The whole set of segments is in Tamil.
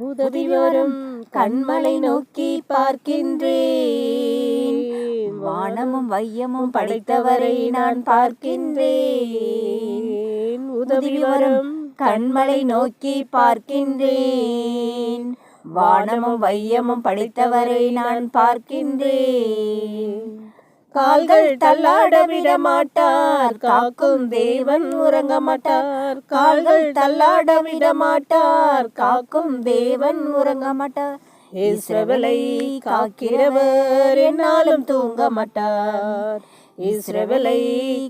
உதவி வரும் கண்மலை நோக்கி பார்க்கின்றேன். வானமும் வையமும் படைத்தவரை நான் பார்க்கின்றேன். உதவி வரும் கண்மலை நோக்கி பார்க்கின்றேன். வானமும் வையமும் படைத்தவரை நான் பார்க்கின்றேன். கால்கள் தள்ளாட விட மாட்டார், காக்கும் தேவன் உறங்க மாட்டார். கால்கள் தள்ளாட விட மாட்டார், காக்கும் தேவன் உறங்க மாட்டார். இஸ்ரவேலை காக்கிறவர் என்னாலும் தூங்க மாட்டார். இஸ்ரவேலை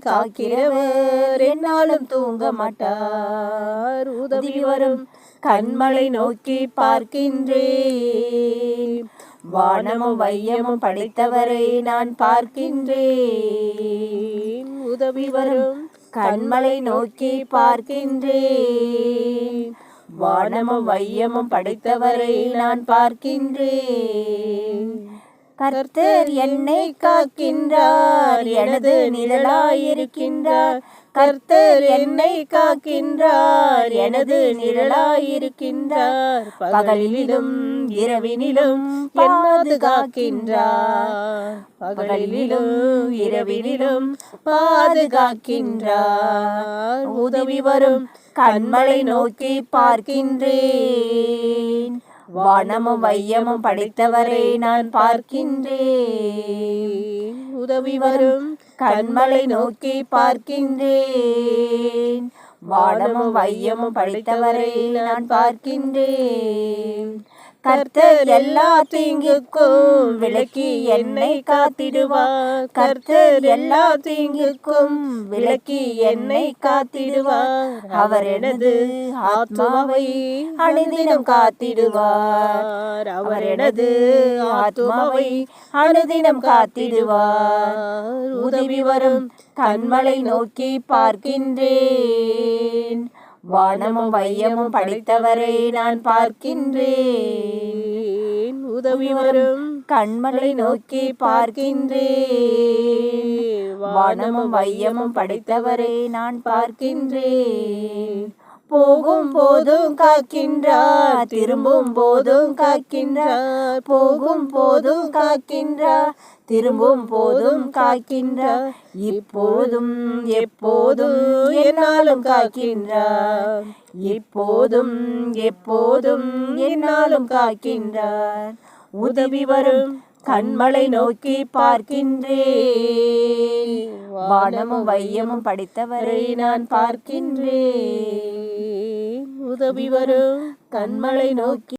காக்கிறவர் என்னாலும் தூங்க மாட்டார். உதவி வரும் கண்மலை நோக்கி பார்க்கின்றேன். வானமும் வையமும் படைத்தவரை நான் பார்க்கின்றேன். உதவி வரும் கண்மலை நோக்கி பார்க்கின்றேன். வானமும் வையமும் படைத்தவரை நான் பார்க்கின்றேன். கர்த்தர் என்னை காக்கின்றார், எனது நிழலாயிருக்கின்றார். கர்த்தர் என்னை காக்கின்றார், எனது நிழலாயிருக்கின்றார். பகலிலும் இரவினிலும் பாதுகாக்கின்றார். பகலிலும் இரவினிலும் பாதுகாக்கின்றார். உதவி வரும் கண்மலை நோக்கி பார்க்கின்றேன். வானமும் வையமும் படைத்தவரை நான் பார்க்கின்றேன். உதவி வரும் கண்மலை நோக்கி பார்க்கின்றேன். வானமும் வையமும் படைத்தவரை நான் பார்க்கின்றேன். கர்த்தர் எல்லா தீங்குக்கும் விலக்கி என்னை காத்திடுவார். கர்த்தர் எல்லா தீங்குக்கும் விலக்கி என்னை காத்திடுவார். அவர் எனது ஆத்மாவை அனுதினம் காத்திடுவார். அவர் எனது ஆத்மாவை அனுதினம் காத்திடுவார். உதவி வரும் கண்மலை நோக்கி பார்க்கின்றேன். வானமும் வையமும் படைத்தவரை நான் பார்க்கின்றேன். உதவி வரும் கண்மலை நோக்கி பார்க்கின்றேன். வானமும் வையமும் படைத்தவரை நான் பார்க்கின்றேன். போகும் போதும் காக்கின்றார், திரும்பும் போதும் காக்கின்றார். போகும் போதும் காக்கின்றார், திரும்பும் போதும் காக்கின்றார். இப்போதும் எப்போதும் என்னாலும் காக்கின்றார். இப்போதும் எப்போதும் என்னாலும் காக்கின்றார். உதவி வரும் கண்மலை நோக்கி பார்க்கின்றேன். வானமும் வையமும் படைத்தவரை நான் பார்க்கின்றேன். உதவி வரும் கண்மலை நோக்கி